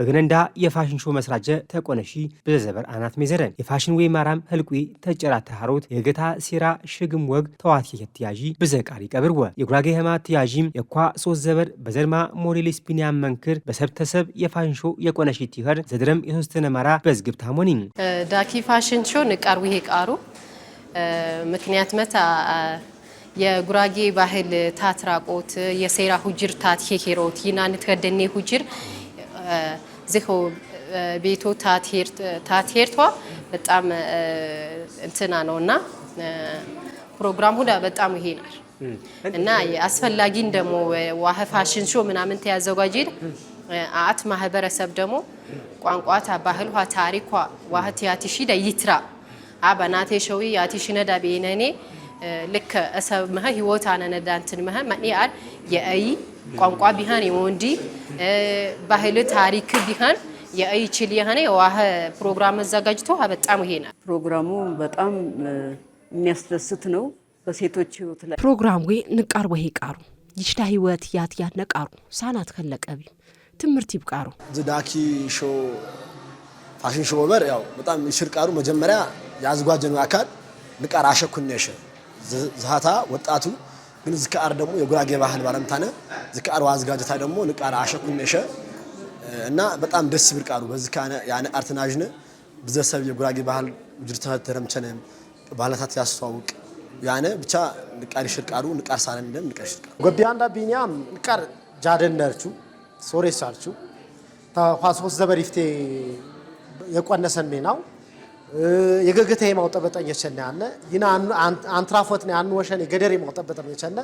በገነንዳ የፋሽን ሾው መስራጀ ተቆነሺ በዘበር አናት ሜዘረን የፋሽን ወይ ማራም ህልቁ ተጨራ ተሃሮት የገታ ሲራ ሽግም ወግ ተዋት የትያጂ በዘቃሪ ቀብርወ የጉራጌ ህማት ትያጂም የኳ ሶስት ዘበር በዘርማ ሞዴሊስ ቢኒያም መንክር በሰብተሰብ የፋሽን ሾው የቆነሺ ትይኸር ዘድረም የተወሰነ ማራ በዝግብ ታሞኒ ዳኪ ፋሽን ሾው ንቃሩ ይሄ ቃሩ ምክንያት መታ የጉራጌ ባህል ታትራቆት የሴራ ሁጅር ታት ሄሄሮት ይናን ተከደኔ ሁጅር ዝሆ ቤቶ ታትሄርቷ በጣም እንትና ነውና ፕሮግራም ሁላ በጣም ይሄናል እና አስፈላጊን ደሞ ዋህ ፋሽን ሾው ምናምን ተያዘጋጀ አት ማህበረሰብ ደሞ ቋንቋታ ባህልዋ ታሪኳ ዋህ ቲያቲሺ ይትራ አባናቴ ሾዊ ያቲሽነዳ በእነኔ ልክ አሰብ መህ ህይወት አነነዳንትን መህ ማኒአል የአይ ቋንቋ ቢሃን የወንዲ ባህል ታሪክ ቢሃን የአይ ችል የሆነ የዋህ ፕሮግራም አዘጋጅቶ በጣም ይሄናል ፕሮግራሙ በጣም የሚያስደስት ነው በሴቶች ህይወት ላይ ፕሮግራሙ ንቃር ወይ ቃሩ ይሽታ ህይወት ያት ያነቃሩ ሳናት ከለቀቢ ትምርት ይብቃሩ ዝዳኪ ሾው ፋሽን ሾው በር ያው በጣም ይሽርቃሩ መጀመሪያ ያዝጓጀኑ አካል ንቃር አሸኩነሽ ዝሃታ ወጣቱ ግን ዝካር ደግሞ የጉራጌ ባህል ባረምታነ ዝካር ዋዝጋጀታ ደግሞ ንቃር አሸኩነሽ እና በጣም ደስ ይብርቃሩ በዝካነ ያነ አርተናጅነ በዘሰብ የጉራጌ ባህል ውጅርታ ተረምቸነም ባህላታት ያስተዋውቅ ያነ ብቻ ንቃር ይሽርቃሩ ንቃር ሳለን እንደም ንቃር ይሽርቃሩ ጎቢያንዳ ቢኒያም ንቃር ጃደነርቹ ሶሬሳርቹ ታፋሶስ ዘበሪፍቴ የቆነሰን ሜናው የገገተ የማውጣበጠኝ የቸናነ ይና አንትራፎት ነው አንወሸን የገደር የማውጣበጠኝ የቸና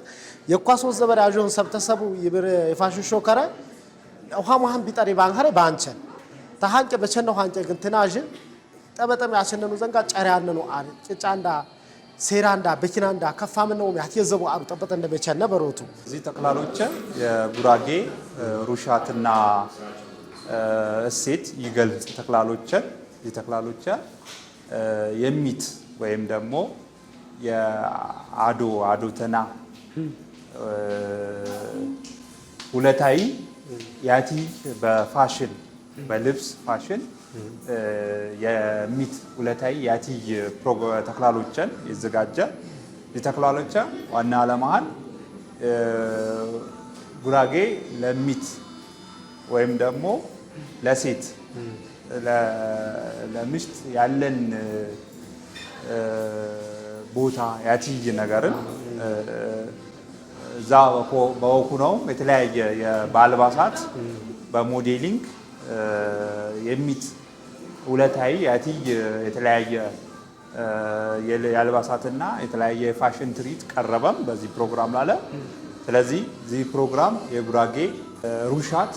የኳሶስ ዘበር አጆን ሰብተሰቡ የፋሽን ሾው ከረ ውሃማህን ቢጠሪ ባንከረ ባንቸን ታሃንቀ በቸነው ሃንቀ ግን ትናጅ ጠበጠም ያቸነኑ ዘንጋ ጨሪያነ ነው አለ ጭጫንዳ ሴራንዳ በኪናንዳ ከፋም ነው ያትየዘቡ አሩ ጠበጠ እንደበቸነ በሮቱ እዚህ ተክላሎች የጉራጌ ሩሻትና እሴት ይገልጽ ተክላሎች የሚት ወይም ደግሞ የአዶተና ሁለታይ ያቲ በፋሽን በልብስ ፋሽን የሚት ሁለታይ ያቲ ተክላሎችን ይዘጋጃ የተክላሎች ዋና ዓላማን ጉራጌ ለሚት ወይም ደግሞ ለሴት ለምሽት ያለን ቦታ ያትይ ነገርን እዛ በወኩ ነው የተለያየ የባልባሳት በሞዴሊንግ የሚት ሁለታይ ያትይ የተለያየ የአልባሳትና የተለያየ ፋሽን ትርኢት ቀረበም በዚህ ፕሮግራም ላለ ስለዚህዚህ ፕሮግራም የጉራጌ ሩሻት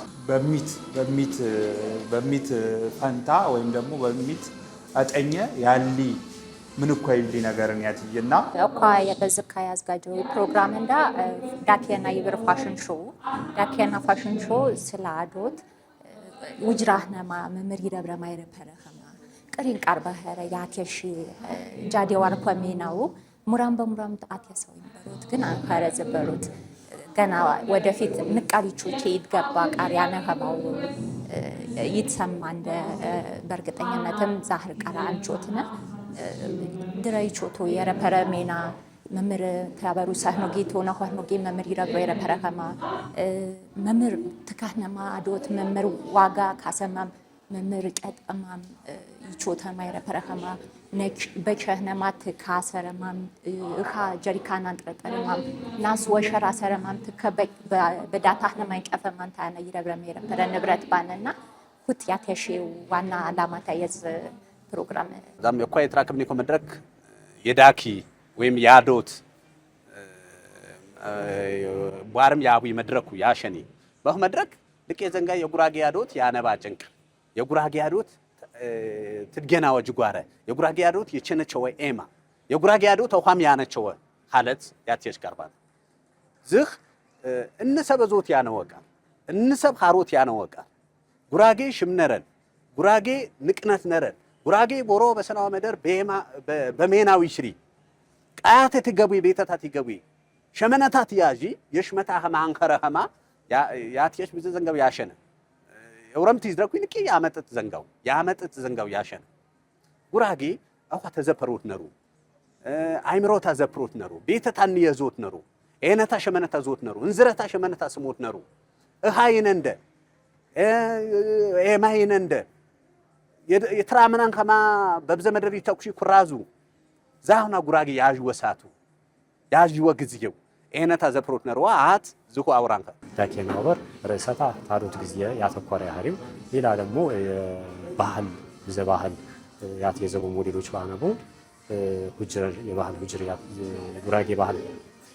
በሚት ፈንታ ወይም ደግሞ በሚት አጠኘ ያሊ ምን ኮይሊ ነገርን ያትይና አኳ የበዝካ ያዝጋጀው ፕሮግራም እንዳ ዳኪያና ይብር ፋሽን ሾው ስላዶት ውጅራህነማ መምሪ ደብረ ማይረፈረኸማ ቅሪን ቀርበኸረ ያትየሽ ጃዴ ዋርፖሜናው ሙራም በሙራም አትያሰው ይበሩት ግን አንካረ ዘበሩት ገና ወደፊት ንቃሪቾቼ ይገባ ቃሪያና ከማው ይተሰማ እንደ በርግጠኝነትም ዛህር ቃራ አንቾትነ ድራይቾቶ የረፐረሜና መምር ተያበሩ ሳህኖ ጌቶ ነው ሆኖ ጌ መምር ይረግሮ የረፐረከማ መምር ትካህነማ አዶት መምር ዋጋ ካሰማም መምር ቀጠማም ይቾተማ የረፐረከማ ነክ በቸህነማት ካሰረማም እኻ ጀሪካን አንጥረጠረማም ናስ ወሸራ ሰረማም ተከበቅ በዳታህነማ ይቀፈማን ታና ይረብረም የረፐረ ንብረት ባነና ሁት ያተሽው ዋና አላማታ የዝ ፕሮግራም ዛም የኳይ ትራክምኒ ኮመድረክ የዳኪ ወይም ያዶት ባርም ያቡ መድረኩ ያሸኒ በህ መድረክ ልክ የዘንጋ የጉራጌ ያዶት ያነባ ጭንቅ የጉራጌ ያዶት ትድገና ወጅጓረ የጉራጌ ያዶት የቸነቸው ኤማ የጉራጌ ያዶት ተውሃም ያነቸው ሐለት ያትየሽ ቀርባል ዝህ እንሰበዞት ያነወቃ እንሰብ ሃሮት ያነወቃ ጉራጌ ሽምነረን ጉራጌ ንቅነት ነረን ጉራጌ ቦሮ በሰናው መደር በሜናዊ ሽሪ ቃያተ ትገቡ ቤተታት ይገቡ ሸመነታት ያጂ የሽመታ ሀማ አንከረ ሀማ ያትየሽ ብዙ ዘንገብ ያሸነ ወረምት ይዝረኩ ንቂ ያመጥጥ ዘንጋው ያሸነ ጉራጌ አኳ ተዘፈሩት ነሩ አይምሮታ ዘፍሮት ነሩ ቤተታን የዞት ነሩ ኤነታ ሸመነታ ዞት ነሩ እንዝረታ ሸመነታ ስሞት ነሩ እሃይነንደ ኤማይነንደ የትራመናን ከማ በብዘ መደብ ይተኩሽ ኩራዙ ዛሁና ጉራጌ ያዥ ወሳቱ ያዥ ወግዝየው ኤነታ ዘፍሮት ነሩ አት ዝኩ አውራንካ ዳኬና ወበር ርዕሰታ ታዶት ጊዜ ያተኮረ ያህሪው ሌላ ደግሞ ባህል ዘባህል ያትየዘቡ ሞዴሎች ባነቡ ሁጅር የባህል ሁጅር ጉራጌ ባህል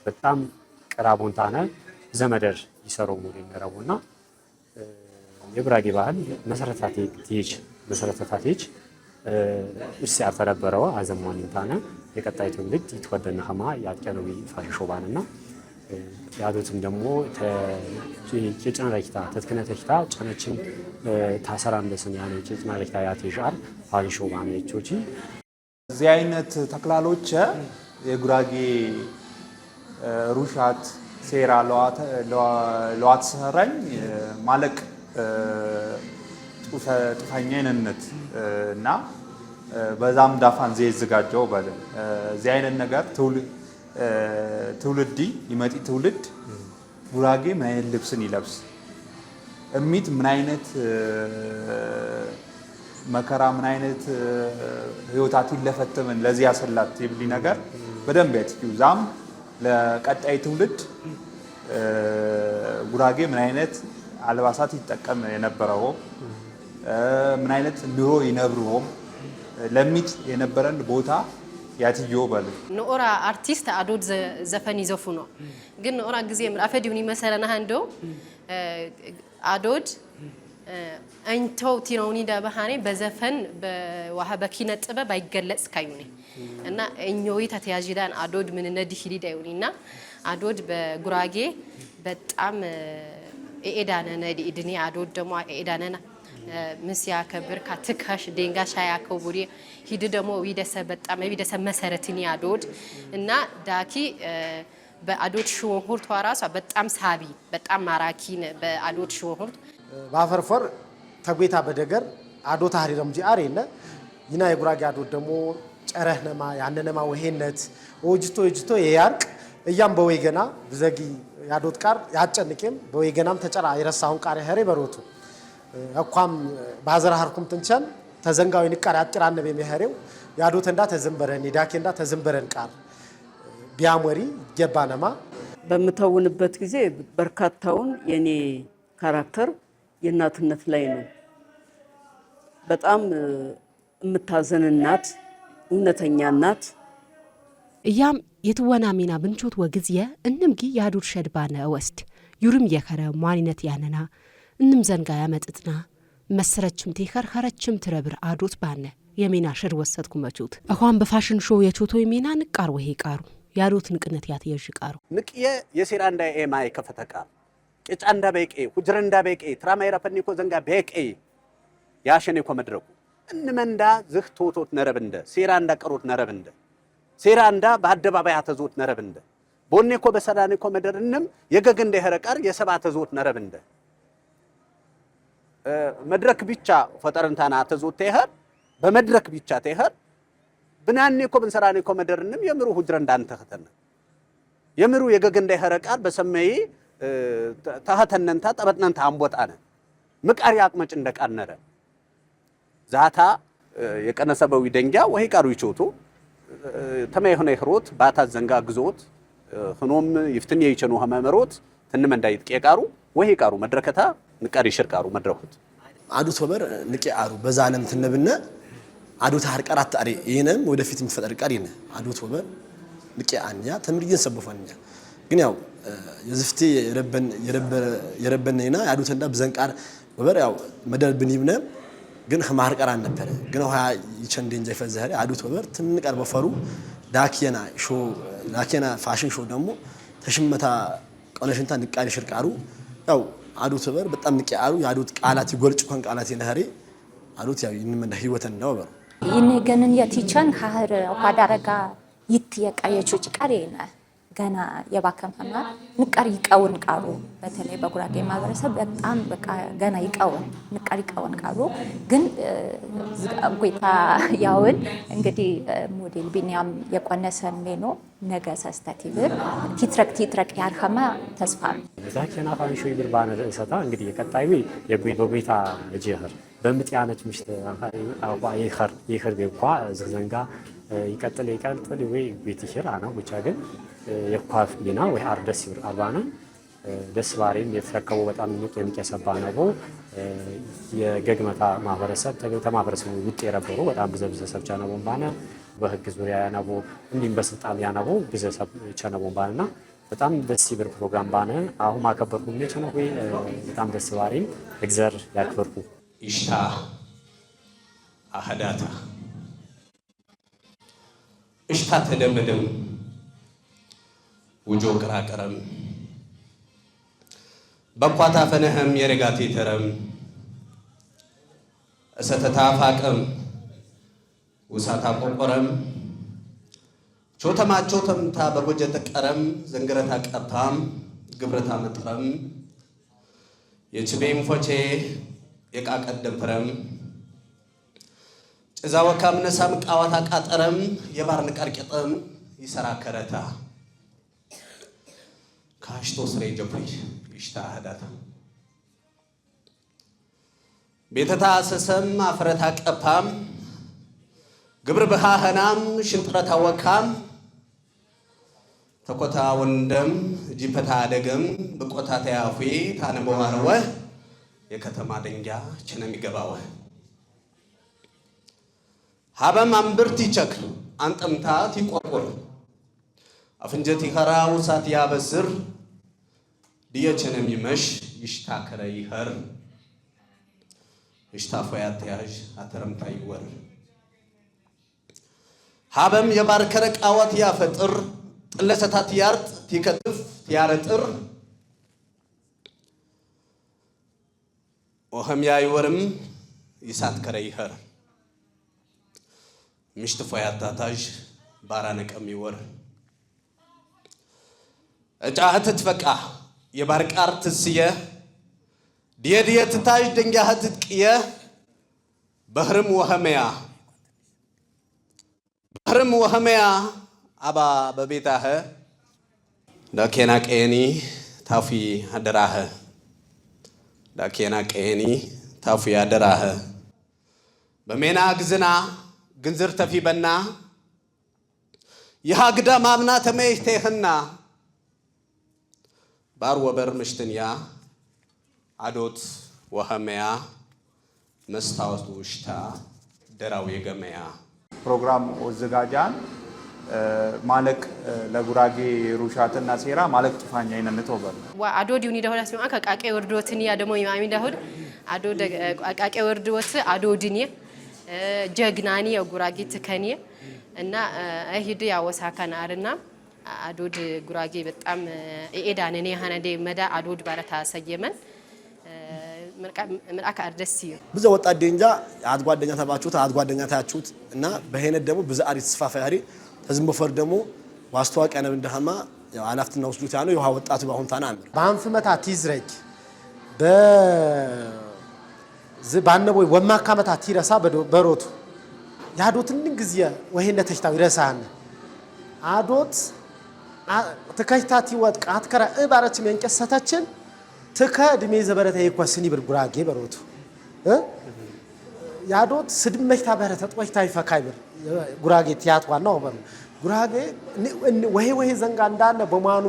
በጣም ቀራቦንታና ዘመደር ይሰረው ሞዴል ነረውና የጉራጌ ባህል መሰረታቴጅ እርስ ያፈረበረው አዘማኒታና የቀጣይ ትውልድ ይተወደነ ሀማ ያቀነዊ ፋሽሾባንና ያዶትም ደግሞ የጭና ረኪታ ተትክነተኪታ ጫነችን ታሰራም ለሰን ያኔ የጭና ረኪታ ያቴሻር ፋሽሾባን እቾቺ እዚህ አይነት ተክላሎች የጉራጌ ሩሻት ሴራ ለዋት ሰራኝ ማለቅ ጥፋኛነት እና በዛም ዳፋን ዘይዝጋጀው ባለ እዚህ አይነት ነገር ትውልዲ ይመጣ ትውልድ ጉራጌ ምን አይነት ልብስን ይለብስ እሚት ምን አይነት መከራ ምን አይነት ህይወታት ይለፈተምን ለዚህ ያሰላት ይብሊ ነገር በደንብ ያትዩ ዛም ለቀጣይ ትውልድ ጉራጌ ምን አይነት አልባሳት ይጠቀም የነበረው ምን አይነት ኑሮ ይነብሩም ለሚት የነበረን ቦታ ያትዮ ባለ ኖራ አርቲስት አዶድ ዘፈን ይዘፉ ነው ግን ኖራ ጊዜ ምራፈዲውኒ መሰለና አንዶ አዶድ አንተው ቲኖኒ ዳባሃኔ በዘፈን በኪነ ጥበብ አይገለጽ ካዩኒ እና እኞይ ተተያጂዳን አዶድ ምን ነዲ ሂዲዳ ይውኒና አዶድ በጉራጌ በጣም ኤዳነ ነዲ እድኒ አዶድ ደሞ ኤዳነና ምስያ ከብር ካትካሽ ደንጋሻ ያከው ቡሪ ሂድ ደሞ ዊደሰ በጣም ዊደሰ መሰረትኒ አዶድ እና ዳኪ በአዶድ ሾሆርት ዋራሷ በጣም ሳቢ በጣም ማራኪ በአዶድ ሾሆርት ባፈርፈር ተግቤታ በደገር አዶት አሪረም ጂ አሬነ ይና የጉራጌ አዶት ደሞ ጨረህነማ ያነነማ ወሄነት ወጅቶ የያርቅ እያም በወይገና ብዘጊ ያዶት ቃር ያጨንቄም በወይገናም ተጨራ ይረሳውን ቃር ያህሬ በሮቱ አቋም ባዘራ harኩም ተንቻን ተዘንጋው ይንቃር ያጥራነበ የሚያህሬው ያዶት እንዳ ተዘንበረን ዳኬ እንዳ ተዘንበረን ቃር ቢያሞሪ ገባነማ በመተውንበት ጊዜ በርካታውን የኔ ካራክተር የናትነት ላይ ነው በጣም እምታዘን እናት እውነተኛ እናት እያም የትወና ሚና ብንቾት ወግዝየ እንምጊ ያዱር ሸድባነ ወስድ ዩርም የከረ ማንነት ያነና እንም ዘንጋ ያመጥጥና መስረችም ተከርኸረችም ትረብር አዶት ባነ የሚና ሽር ወሰድኩ መቾት አሁን በፋሽን ሾው የቾቶ የሚና ንቃር ወይ ቃሩ ያዶት ንቅነት ያትየሽ ቃሩ ንቅየ የሴራንዳ ኤማይ ከፈተቃ ጫንዳ በቄ ሁጅረንዳ በቄ ትራማይራ ፈኒኮ ዘንጋ በቄ ያሸኔ ኮ መድረኩ እንመንዳ ዝህ ቶቶት ነረብንደ ሴራንዳ ቀሮት ነረብንደ ሴራንዳ በአደባባይ አተዞት ነረብንደ ቦኔኮ በሰራኔኮ መደርንም የገገንደ ይሄረቃር የሰባ ተዞት ነረብንደ መድረክ ብቻ ፈጠረንታና አተዞት ተይኸር በመድረክ ብቻ ተይኸር ብናኔኮ በሰራኔኮ መደርንም የምሩ ሁጅረንዳ አንተኸተነ የምሩ የገገንደ ይሄረቃር በሰመይ ታህተነንታ ጠበጥነንታ አንቦጣነ ምቃር ያቅመጭ እንደቃነረ ዛታ የቀነሰበው ይደንጋ ወይ ቃሩ ይቾቶ ተመይ ሆነ ይህሮት ባታ ዘንጋ ግዞት ሆኖም ይፍትን የይቸኑ ሀመመሮት ተንመንዳ ይጥቀቃሩ ወይ ቃሩ መድረከታ ንቃሪ ሽርቃሩ መድረኩት አዱት ወበር ንቄ አሩ በዛለም ትነብነ አዱት ሀርቀራት አሪ ይነም ወደፊት ምፈጠር ቃር ይነ አዱት ወበር ንቄ አንያ ተምርየን ሰበፋንያ ግን ያው የዝፍቲ የረበነና ያዱት እንዳ በዘንቃር ወበር ያው መደልብን ይብነ ግን ሐማር ቀራን ነበር ግን ሆያ ይቸንደ እንጀ ፈዘኸሪ አዱት ወበር ትንቀር በፈሩ ዳኪና ፋሽን ሾው ደግሞ ተሽመታ ቀለሽንታ ንቃሪ ሽርቃሩ ያው አዱት ወበር በጣም ንቂያሩ ያዱት ቃላት ይጎልጭ ኮን ቃላት ይነኸሪ አዱት ያው ይንመንዳ ህይወተን ነው ወበር ይነገንን የቲቸን ሀር ኋዳረጋ ይትየቃየቹ ጭቃሬና ገና የባከመና ንቀር ይቀውን ቃሩ በተለይ በጉራጌ ማህበረሰብ በጣም በቃ ገና ይቀውን ንቀር ይቀውን ቃሩ ግን ጎይታ ያውን እንግዲህ ሞዴል ቢኒያም የቆነሰን ሜኖ ነገ ሰስተቲብር ቲትረክ ያርኸማ ተስፋ ዛኪና ፋንሾ ይብር ባነ ሰታ እንግዲህ የቀጣዩ የጎይታ ጀህር በምጥያነች ምሽት አቋ ይኸር ቢቋ ዘንጋ ይቀጥል ወይ ቤት ይሽር አና ብቻ ግን የኳፍ ሚና ወይ አርደስ ይብር አርባና ደስ ባሪም የተረከቡ በጣም የሚቀሰባ ነው የገግመታ ማህበረሰብ ተማህበረሰቡ ውጥ የነበሩ በጣም ብዙ ሰብቻ ነው ባና በህግ ዙሪያ ያናቦ እንዲም በስልጣን ያናቦ ብዙ ሰብቻ ነው ባና በጣም ደስ ይብር ፕሮግራም ባነ አሁን ማከበርኩ ምን ነው ወይ በጣም ደስ ባሪም እግዚአብሔር ያክብርኩ ይሽታ አህዳታ እሽታ ተደመደም ውጆ ቅራቀረም በኳታ ፈነህም የረጋቴ ተረም እሰተታ ፋቀም ውሳታ ቆቆረም ቾተማቾ ተምታ በጎጀ ተቀረም ዘንገረታ ቀፓም ግብረታ መጥረም የችቤም ፎቼ የቃቀደም ተረም ጭዛው ካምነሳም ቃዋታ ቃጠረም የባርን ቀርቀጠም ይሰራ ከረታ ካሽቶ ስሬ ጀፕሪ ይሽታ አህዳታ ቤተታ ሰሰም አፍረታ ቀፓም ግብር በሃህናም ሽንጥረታ ወካም ተቆታ ወንደም ጂፈታ አደገም በቆታ ተያፉ ታነበዋረወ የከተማ ደንጊያ ቸነም ይገባው ሀበም አንብርት ይቸክል አንጠምታ ይቆቆር አፍንጀት ይኸራ ውሳት ያበስር ዲየቸነም ይመሽ ይሽታከረ ይኸር ይሽታፈያት ያዥ አተረምታ ይወር ሀበም የባርከረ ቃወት ያፈጥር ጥለሰታት ያርጥ ይከጥፍ ያረጥር ወህም ያይወርም ይሳት ከረ ይኸር ምሽት ፈያታታጅ ባራነቀም ይወር እጫህት ትፈቃ የባርቃር ትስየ ዲየዲየት ታጅ ደንጋህት ትቅየ በህርም ወህመያ አባ በቤታህ ዳኬና ቀየኒ ታፊ አደራህ ዳኬና ቀየኒ ታፊ አደራህ በሜና ግዝና ግንዝር ተፊ በና ይሃግዳ ማምና ተመይተህና ባር ወበር ምሽትንያ አዶት ወህመያ መስታወት ውሽታ ደራው የገመያ ፕሮግራም ወዘጋጃን ማለቅ ለጉራጌ ሩሻትና ሴራ ማለቅ ጥፋኛ አይነነት ወበር አዶ ዲውኒ ደሆና ሲማ ከቃቄ ወርዶትን ያ ደሞ ይማሚ ዳሁድ አዶ ቃቄ ወርዶት አዶ ዲኒ ጀግናኒ የጉራጌ ትከኒ እና እሂድ ያወሳካና አርና አዶድ ጉራጌ በጣም ኤዳነኔ ሀነዴ መዳ አዶድ ባረታ ሰየመን መልአክ አርደሲ ብዙ ወጣት ደንጃ አድጓደኛ ተባችሁት አድጓደኛ ታያችሁት እና በሄነት ደግሞ ብዙ አሪፍ ተስፋፋ ያሪ ተዝም በፈር ደግሞ ዋስተዋቂያ ነው እንደሃማ አላፍትና ወስዱት ያለው የውሃ ወጣቱ ባሁን ታና አምር ባንፍመታ ቲዝረጅ ባነቦ ወማካመታ ቲረሳ በሮቱ ያዶትን ግዜ ወሄነት ተሽታው ይረሳን አዶት ተከሽታቲ ወጥቃ አትከራ እባረች መንቀሰታችን ተከ ድሜ ዘበረተ ይኳስኒ ብርጉራጌ በሮቱ ያዶት ስድመሽታ በረተ ጥወሽታ ይፈካይብር ጉራጌ ቲያት ዋናው ወበር ጉራጌ ወሄ ዘንጋ እንዳለ በማኑ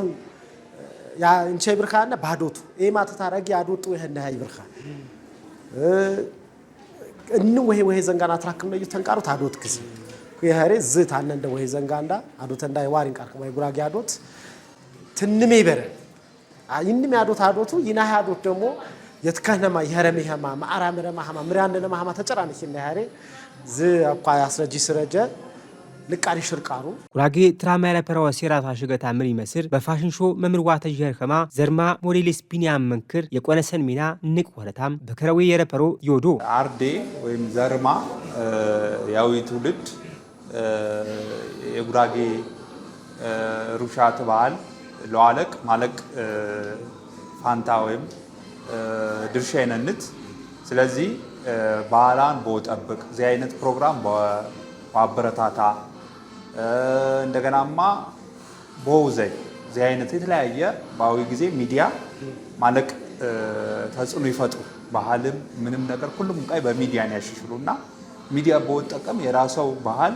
ያ እንቼ ብርካና ባዶቱ ኤማት ታረጊ ያዶት ወሄና ይብርካ ወሄ ዘንጋና ትራክም ነው ተንቃሩ ታዶት ክስ ይሄሬ ዝት አለ እንደ ወሄ ዘንጋንዳ አዶት እንዳ ይዋሪን ቃርክ ወይ ጉራጌ አዶት ትንሜ በረ ይንም ያዶት አዶቱ ይና ያዶት ደግሞ የትከነማ ይሄረመሃማ ማአራመረማ ሃማ ምራንደነማ ሃማ ተጨራነሽ እና ያሬ ዝ አቋ ያስረጂ ስረጀ ልቃሪ ሽርቃሩ ጉራጌ ትራማይለ ፐራው ሲራታ ሽገታ ምን ይመስል በፋሽን ሾው መምርዋተ ጀርከማ ዘርማ ሞዴሊስ ቢኒያም መንክር የቆነሰን ሚና ንቅ ወረታም በከረዌ የረፐሮ ዮዶ አርዴ ወይም ዘርማ ያዊ ትውልድ የጉራጌ ሩሻት በዓል ለዋለቅ ማለቅ ፋንታ ወይም ድርሻ ይነንት ስለዚህ ባህላን በወጠብቅ እዚህ አይነት ፕሮግራም በአበረታታ እንደገናማ በውዘይ እዚህ አይነት የተለያየ ባዊ ጊዜ ሚዲያ ማለቅ ተጽዕኖ ይፈጥሩ ባህልም ምንም ነገር ሁሉም ቃይ በሚዲያን ያሽሽሉና ሚዲያ በወጠቀም የራሰው ባህል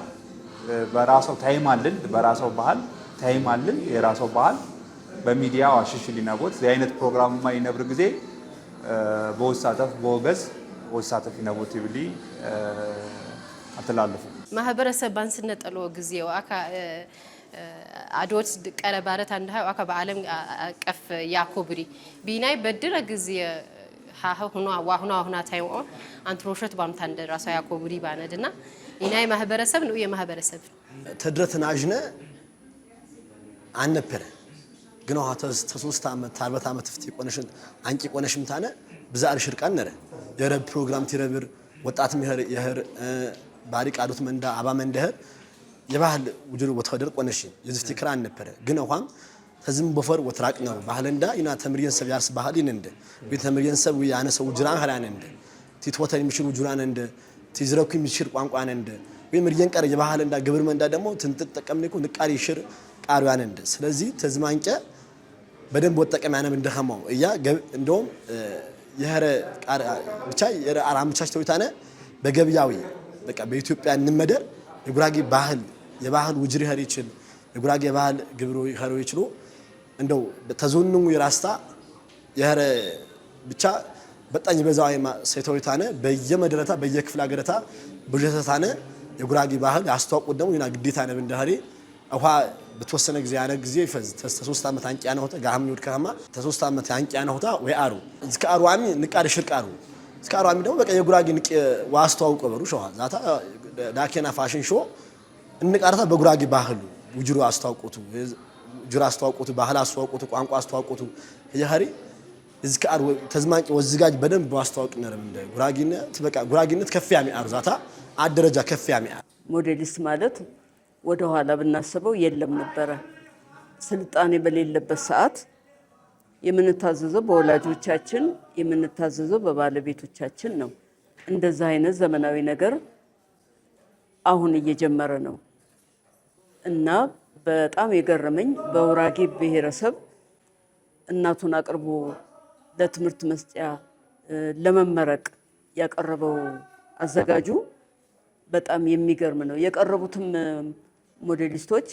በራሰው ታይም አለን በራሰው ባህል ታይም አለን የራሰው ባህል በሚዲያ አሽሽል ይነቦት እዚህ አይነት ፕሮግራም ማይነብር ጊዜ በወሳተፍ በወገዝ ወሳተፍ ይነቦት ይብሊ አተላልፉ ማህበረሰብ ባንስነጠሎ ጊዜው አካ አዶት ቀረባረት አንዳው አካ በዓለም አቀፍ ያኮብሪ ቢናይ በድረ ጊዜ ዋሁና ታይው አንትሮሸት ባምታ እንደራሳ ያኮብሪ ባነድና ኢናይ ማህበረሰብ ነው የማህበረሰብ ተድረትን አጅነ አንነበር ግን አሁን ተሶስት አመት 40 አመት ፍቲ ቆነሽን አንቂ ቆነሽም ታነ ብዛር ሽርቃን ነረ የረብ ፕሮግራም ትረብር ወጣት የህር ባሪቅ አዶት መንዳ አባ መንደህር የባህል ውጅሩ ወተደር ቆነሽን የዝፍቲ ክራን ነበር ግን አሁን ተዝም በፈር ወትራቅ ነው ባህለንዳ ኢና ተምሪየን ሰብ ያርስ ባህል ይነንደ ቤተምሪየን ሰብ ያነሰው ጅራን ሀላን እንደ ቲትወተን የሚሽሩ ጅራን እንደ ቲዝረኩ የሚሽር ቋንቋን እንደ ወይ ምሪየን ቀረ የባህለንዳ ግብር መንዳ ደግሞ ትንጥጠቀምነው ንቃሪ ሽር ቃሪያን እንደ ስለዚህ ተዝማንጨ በደንብ ወጠቀም ያነብ እንደኸማው እያ እንደውም የህረ ቃር ብቻ የአራምቻቸው ይታነ በገብያዊ በቃ በኢትዮጵያ እንመደር የጉራጌ ባህል የባህል ውጅሪ ሀሪ ይችል የጉራጌ ባህል ግብሩ ሀሪ ይችሉ እንደው ተዞንኑ የራስታ የህረ ብቻ በጣኝ በዛው ሰይቶይታነ በየመድረታ በየክፍለ ሀገራታ በጀታታነ የጉራጌ ባህል ያስተዋቁት ደግሞ ይና ግዴታ ነው እንደሀሪ አዋ በተወሰነ ጊዜ ያነ ጊዜ ይፈዝ ተሶስት አመት አንቂ ያነ ሆተ ጋም ይወድ ከማ ተሶስት አመት አንቂ ያነ ሆታ ወይ አሩ እስከ አሩአሚ ንቃር ሽርቃሩ እስከ አሩአሚ ደግሞ በቃ የጉራጌ ንቅ ዋስተዋውቀ በሩ ሸዋ ዛታ ዳኬና ፋሽን ሾ እንቃርታ በጉራጌ ባህሉ ውጅሩ አስተዋውቁቱ ጅራ አስተዋውቁቱ ባህል አስተዋውቁቱ ቋንቋ አስተዋውቁቱ የሀሪ እስከ አሩ ተዝማንቂ ወዝጋጅ በደንብ አስተዋውቅ ነበር እንደ ጉራጌነት በቃ ጉራጌነት ከፍ ያሚ አሩ ዛታ አደረጃ ከፍ ያሚ ሞዴሊስት ማለት ወደ ኋላ ብናስበው የለም ነበር ስልጣኔ በሌለበት ሰዓት የምንታዘዘው በወላጆቻችን የምንታዘዘው በባለቤቶቻችን ነው እንደዛ አይነት ዘመናዊ ነገር አሁን እየጀመረ ነው እና በጣም የገረመኝ በጉራጌ ብሔረሰብ እናቱን አቅርቦ ለትምህርት መስጫ ለመመረቅ ያቀረበው አዘጋጁ በጣም የሚገርም ነው የቀረቡትም ሞዴሊስቶች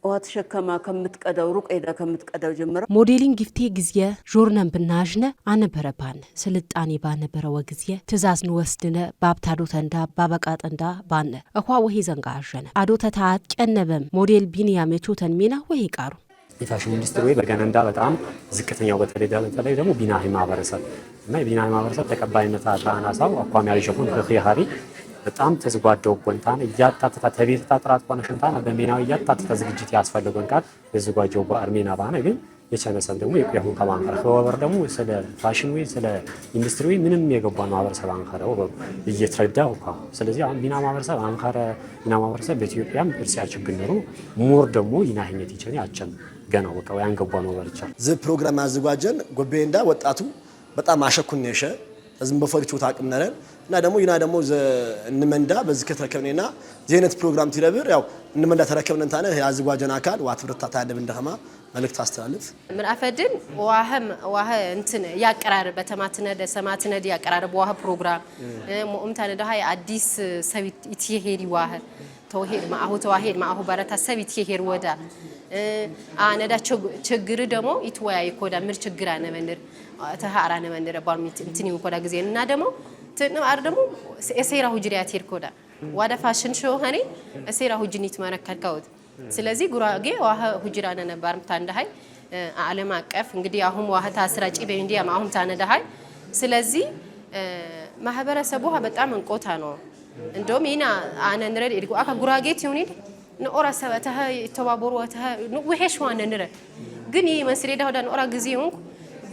ወጥ ሸከማ ከምትቀዳው ሩቅ ሄዳ ከምትቀዳው ጀመረ ሞዴሊንግ ግፍቴ ጊዜ ጆርነን ብናጅነ አነበረባን ስልጣኔ ባነበረ ወግዚየ ትዛዝን ወስድነ ባብታዶ ተንዳ ባበቃ ተንዳ ባነ አኳ ወሄ ዘንጋ አጀነ አዶተታ ጨነበም ሞዴል ቢኒያም የቾተን ሚና ወሄ ቃሩ የፋሽን ኢንዱስትሪ ወይ በገነንዳ በጣም ዝቅተኛው በተለይ ደግሞ ቢናሂ ማህበረሰብ እና የቢናሂ ማህበረሰብ ተቀባይነት አጣናሳው አቋም ያልሸፉን ከኺያሪ በጣም ተዝጓደው ቆንታን ያጣጣታ ተቤታ ጥራት ቆነሽንታን በሚናው ያጣጣታ ዝግጅት ያስፈልገን ቃል ተዝጓጀው በአርሜና ባነ ግን የቻነሰም ደግሞ የቆያው ከማንከር ወበር ደግሞ ስለ ፋሽን ወይ ስለ ኢንዱስትሪ ወይ ምንም የገባን ማህበረሰብ አንከረ ወበር እየተረዳው እኮ ስለዚህ አሁን ቢና ማህበረሰብ አንከረ ቢና ማህበረሰብ በኢትዮጵያም እርሲያ ችግር ነው ሞር ደግሞ ይናህኘት ይችላል ያቸን ገና ወጣ ወይ አንገባን ወበር ይችላል ዝ ፕሮግራም አዘጋጀን ጎቤንዳ ወጣቱ በጣም አሸኩን ነሽ ዝም በፈሪቹ ታቅም ነረን እና ደግሞ ይና ደግሞ እንመንዳ በዚህ ከተረከብነና ዜነት ፕሮግራም ትረብር ያው እንመንዳ ተረከብነን ታነ ያዝጓጀን አካል ዋትብርታ ታደብ እንደማ መልእክት አስተላልፍ ምን አፈድን ዋህ እንትን ያቀራረበ ተማትነደ ሰማትነደ ያቀራረበ ዋህ ፕሮግራም ሙእምታነ ደሃ አዲስ ሰቢት ኢትሄሪ ዋህ ተውሄድ ማአሁ ተዋሄድ ማአሁ ባረታ ሰቢት ይሄር ወዳ አነዳ ችግር ደግሞ ይትወያይ ኮዳ ምር ችግር አነ መንደር ተሃራነ መንደር ባልሚት እንትን ይቆዳ ጊዜ እና ደግሞ ተነአር ደግሞ እሴራ ሁጅሪያት ይርኮዳ ዋዳ ፋሽን ሾው ሀኒ እሴራ ሁጅኒት ማረካካውት ስለዚህ ጉራጌ ዋህ ሁጅራነ ነበር ታንዳሃይ ዓለም አቀፍ እንግዲህ አሁን ዋህ ታስራጪ በኢንዲያ አሁን ታነዳሃይ ስለዚህ ማህበረሰቡ በጣም እንቆታ ነው እንደውም ይና አነንረድ ይልኩ አካ ጉራጌ ትዩኒድ ነኦራ ሰበተህ ተባቦሩ ወተህ ወሄሽ ዋነንረ ግን ይመስሪ ዳውዳ ነኦራ ግዚዩን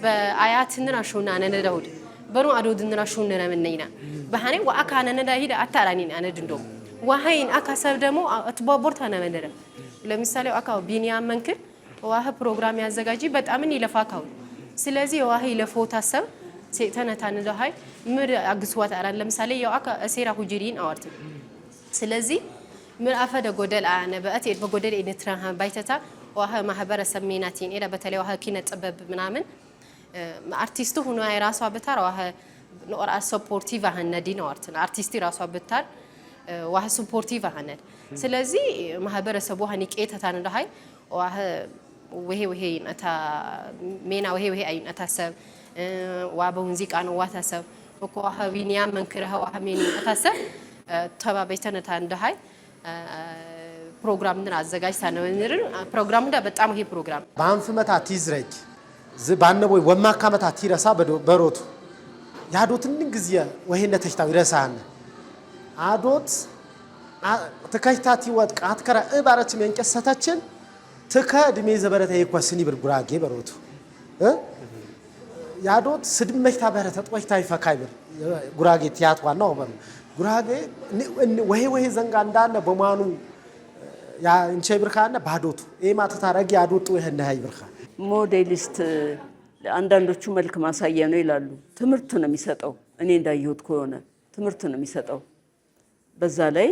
በአያትና ሹና ነነዳውድ በኑ አዶድና ሹና ነመነይና በሃኔ ወአካና ነዳ ሂዳ አታራኒን አነድ እንደውም ወሃይን አካሰብ ደግሞ ተባቦርታ ነመነረ ለምሳሌ አካው ቢኒያም መንክር ዋህ ፕሮግራም ያዘጋጂ በጣምን ይለፋካው ስለዚህ ዋህ ይለፎታ ሰብ ሴተነታን ለሃይ ምር አግስዋት አራን ለምሳሌ ያው አካ እሴራ ሁጅሪን አወርት ስለዚህ ምር አፈደ ጎደል አነ በአት በጎደል ኢንትራን ባይተታ ዋህ ማህበረሰብ ሚናቲን ኢላ በተለይ ዋህ ኪነ ጥበብ ምናምን አርቲስቱ ሆኖ አይራሷ በታር ዋህ ኖር ሰፖርቲቭ አህነዲ ነው አርቲስቲ ራሷ በታር ዋህ ሰፖርቲቭ አህነድ ስለዚህ ማህበረሰቡ ሀኒቄተታን ለሃይ ዋህ ወሄ ነታ ሜና ወሄ አይነታ ሰብ ዋበ ሙዚቃ ነው ዋታሰብ እኮ ቢኒያም መንክረህ ዋህሜን ታሰብ ተባበይተነታ እንደሃይ ፕሮግራም እንደ አዘጋጅታ ነው እንርን ፕሮግራም እንደ በጣም ይሄ ፕሮግራም ባንፍመታ ቲዝረጅ ዝባነበይ ወማካመታ ቲረሳ በሮቱ ያዶትን ግዝየ ወሄነተሽታው ይረሳን አዶት ተካይታቲ ወጥቃ አትከራ እባረች መንቀሰታችን ተከ ድሜ ዘበረተ ይኳስኒ ብርጉራጌ በሮቱ ያዶት ስድመሽታ በረተ ጥወሽታ ይፈካይብር ጉራጌ ቲያት ዋናው በሩ ጉራጌ ወሄ ዘንጋ እንዳለ በማኑ ያ እንቼ ብርካና ባዶቱ ኤማ ተታረጊ ያዶት ወሄነ ሃይብርካ ሞዴሊስት አንዳንዶቹ መልክ ማሳያ ነው ይላሉ ትምርት ነው የሚሰጠው እኔ እንዳየሁት ከሆነ ትምርት ነው የሚሰጠው በዛ ላይ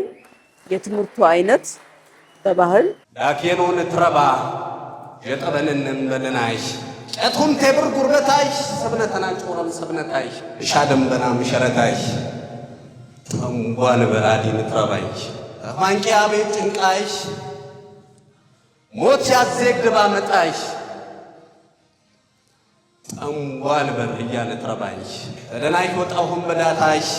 የትምርቱ አይነት በባህል ዳኬኖን ትረባ የጠበንን በለናይሽ ጨቱም ተብር ጉርበታይሽ ሰብነተና ጮረም ሰብነታይሽ ሻደም በና ምሸረታይሽ ጠንጓን በራዲን ትረባይሽ ማንቂያ ቤት ጭንቃይሽ ሞት ያዘግባ መጣይሽ ጠንጓን በርያለ ትረባይሽ ተደናይ ወጣሁም በዳታይሽ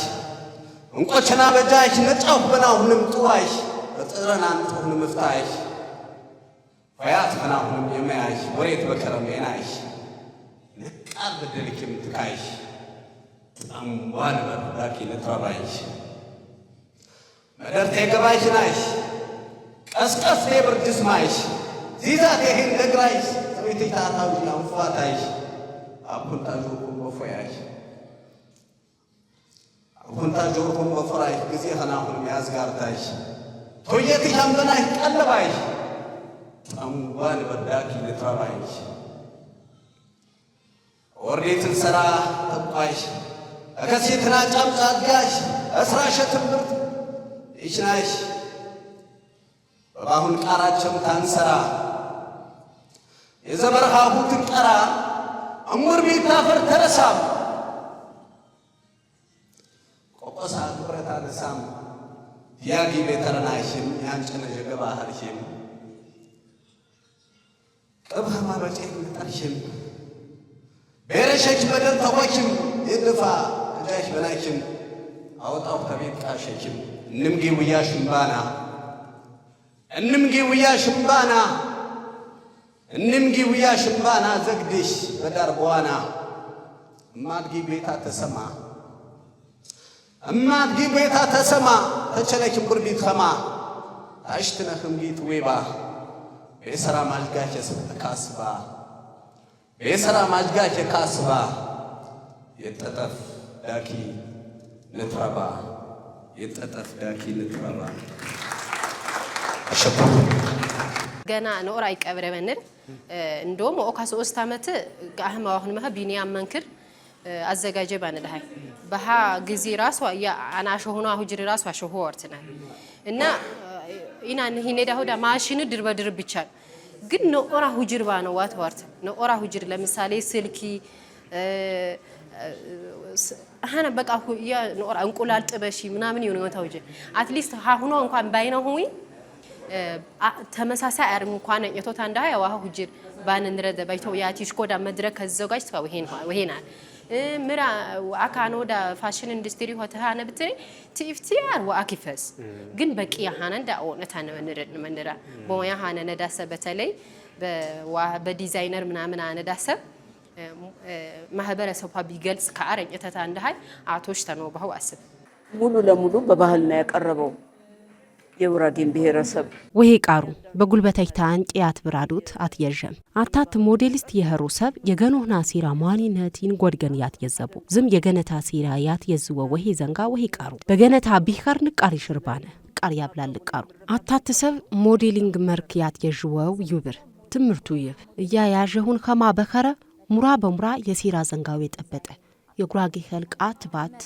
እንቆችና በጃይሽ ነጫው በናሁንም ጥዋይሽ በጥረና አንተሁን መፍታይሽ ፈያት ከናሁንም የማያይሽ ወሬት በከረም የናይሽ ነቃል በደልክም ትካይሽ ጠንቧን በርዳኪ ለትረባይሽ መደርቴ ገባይሽ ናይሽ ቀስቀስ የብርድስ ማይሽ ዚዛት ይሄን ደግራይሽ ሰዊት ታታው ያንፏታይሽ አቡን ታጆኩም በፎያይሽ አቡን ታጆኩም በፈራይሽ ጊዜ ከናሁንም ያዝጋርታይሽ ቶየት ያምበናይ ቀለባይሽ ጠንቧን በርዳኪ ለትረባይሽ ወርዴትን ሰራ ተቋይሽ አከሲትና ጫምጫ አጋሽ እስራሸትም ብርት ይሽናይሽ በባሁን ቃራቸው ታንሰራ የዘበርሃቡ ትንቀራ አሙር ቢታፈር ተረሳም ቆቆሳ ብረታ ለሳም ያጊ ቤተረናይሽም ያንጨነ ጀገባ ሀርሽም ቀብሃማ በጨኝ መጣሽም ቤረሸች በደል ተቆችም ይድፋ እጃሽ በላይችም አወጣው ከቤት ቃሸችም እንምጊ ውያሽምባና እንምጊ ውያሽምባና እንምጊ ውያሽምባና ዘግድሽ በዳር በዋና እማድጊ ቤታ ተሰማ እማድጊ ቤታ ተሰማ ተቸለችም ጉርቢት ኸማ ታሽትነኽም ጊት ዌባ ቤሰራ ማልጋሽ ካስባ ቤሰራ ማልጋሽ ካስባ የጠጠፍ ዳኪ ንትረባ የጠጠፍ ዳኪ ንትረባ አሸኩር ገና ኖር አይቀብረ በንር እንደውም ኦካ 3 አመት ጋህማ አሁን ማህ ቢኒያም መንክር አዘጋጀ ባንልሃይ በሃ ጊዜ ራሱ ያ አናሽ ሆኖ አሁጅሪ ራሱ አሽሆ ወርተና እና ኢና ነሂኔዳ ሆዳ ማሽን ድርበድር ብቻ ግን ኖራ ሁጅርባ ነው ዋትዋርት ኖራ ሁጅር ለምሳሌ ስልኪ አሃና በቃ ያ ኖራ እንቁላል ጥበሺ ምናምን ይሆነ ወታውጀ አትሊስት ሃሁኖ እንኳን ባይነው ሆይ ተመሳሳይ አርም እንኳን የቶታ እንዳ ያው ሁጅር ባንንረደ ባይተው ያቲሽ ኮዳ መድረክ ከዘጋጅ ተው ይሄና ምራ አካኖዳ ፋሽን ኢንዱስትሪ ሆታና ብትሪ ቲፍቲአር ወአኪፈስ ግን በቂ ያሃናንዳ ኦነታ ነው መንራ ቦያ ሃና ነዳሰ በተለይ በዲዛይነር ምናምን አነዳሰብ ማህበረሰቡ ቢገልጽ ከአረኝ እተታ እንደሃይ አቶሽ ተነው ባው አስብ ሙሉ ለሙሉ በባህል ነው ያቀረበው የጉራጌን ብሔረሰብ ወሄ ቃሩ በጉልበታይታ አንቂያት ብራዱት አትየጀም አታት ሞዴሊስት የህሩሰብ የገኖህና ሲራ ማኒነቲን ጎድገን ያትየዘቡ ዝም የገነታ ሲራ ያትየዝወ ወሄ ዘንጋ ወሄ ቃሩ በገነታ ቢኸር ንቃሪ ሽርባነ ንቃር ያብላል ቃሩ አታትሰብ ሞዴሊንግ መርክያት የጅወው ይብር ትምርቱ ይብ እያ ያጀሁን ከማ በከረ ሙራ በሙራ የሲራ ዘንጋው የጠበጠ የጉራጌ ህልቃት ባት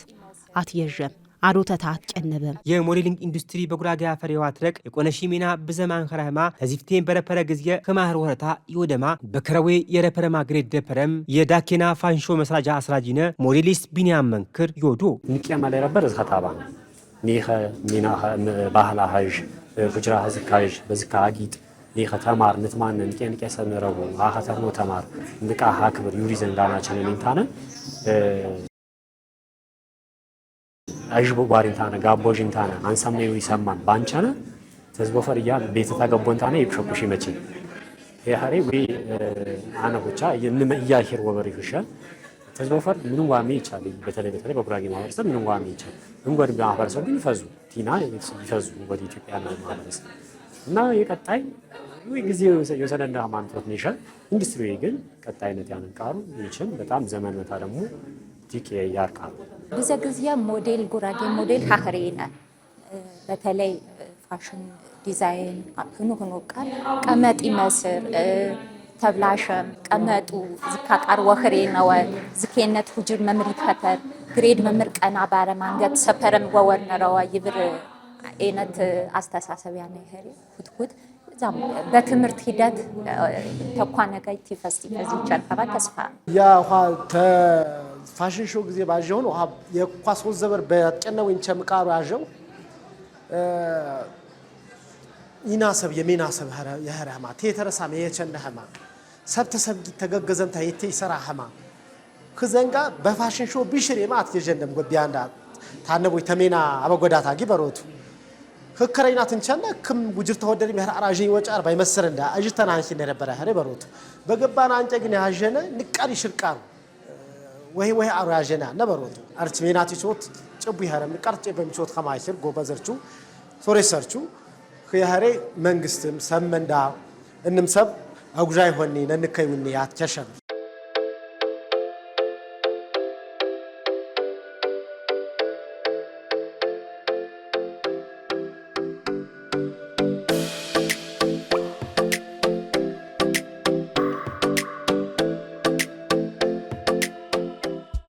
አትየጀም አዶተታ አትጨነበም የሞዴሊንግ ኢንዱስትሪ በጉራጌ አፈሪዋ ትረቅ የቆነሺ ሚና በዘማን ከረህማ ለዚፍቴን በረፐረ ጊዜ ከማህር ወረታ ይወደማ በከረዌ የረፐረማ ግሬድ ደፐረም የዳኬና ፋንሾ መስራጃ አስራጂነ ሞዴሊስት ቢኒያም መንክር ይወዶ ንቂያማ ላይ ረበር ዝኸታባ ኒኸ ሚና ባህላ ሀጅ ጉጅራ ህዝካጅ በዝካ አጊጥ ኒኸ ተማር ንትማን ንቄ ሰነረቡ አኸተርኖ ተማር ንቃ ሀክብር ዩሪ ዘንዳናችን ንንታነ አጅቦ ባሪንታነ ጋቦጅንታነ አንሳሜው ይሰማን ባንቻነ ተዝቦፈር ይያል ቤተታ ገቦንታነ ይብሾኩሽ መቼ ያህሪ ወይ አና ብቻ ይያሂር ወበር ይፈሻል ተዝቦፈር ምንም ዋሚ ይቻል በተለይ በጉራጌ ማህበረሰብ ምንም ዋሚ ይቻል እንጎድ ማህበረሰብ ግን ይፈዙ ቲና ይፈዙ ወደ ኢትዮጵያ ማህበረሰብ እና የቀጣይ ወይ ጊዜው የሰለንዳ ማንቶት ነሻል ኢንዱስትሪ ግን ቀጣይነት ያንቃሩ ይችል በጣም ዘመን መታ ደግሞ ቲኬ ያርቃሉ ብዙ ሞዴል ጉራጌ ሞዴል ሀኸሬና በተለይ ፋሽን ዲዛይን ሁኑ ቃል ቀመጥ ይመስር ተብላሸም ቀመጡ ዝካቃር ወኸሬ ነው ዝኬነት ሁጅር መምሪት ፈተር ግሬድ መምር ቀና ባረ ማንገት ሰፈረም ወወነረዋ ይብር አይነት አስተሳሰብ ያነ ይሄ ሁትሁት ዛም በትምርት ሂደት ተኳነጋይቲ ፌስቲቫል ይቻልፋባ ተስፋ ያ ፋሽን ሾው ጊዜ ባጀው ነው የኳስ ወዘበር በጨነው እንቸምቃሩ ያጀው ይናሰብ የሜናሰብ የህራማ ተተረሳም የቸነህማ ሰብተሰብ ተገገዘም ታይቴ ይሰራህማ ከዘንጋ በፋሽን ሾው ቢሽር የማት የጀንደም ጎቢያንዳ ታነቦይ ተሜና አበጎዳታ ጊበሮቱ ህከረይናት እንቸና ክም ጉጅር ተወደሪ ምህራ አራጂ ወጫር ባይመስር እንዳ አጅተና አንቺ እንደነበረ ሀሬ በሮቱ በገባና አንጨ ግን ያጀነ ንቃሪ ሽርቃሩ ወይ አራጀና ነበሮቱ አርች ሜናቲ ሾት ጭቡ ይሃረም ቀርጭ በሚቾት ከማይችል ጎበዘርቹ ሶሬሰርቹ ከያሬ መንግስትም ሰመንዳ እንምሰብ አጉጃይ ሆኒ ነንከይውኒ ያትከሸም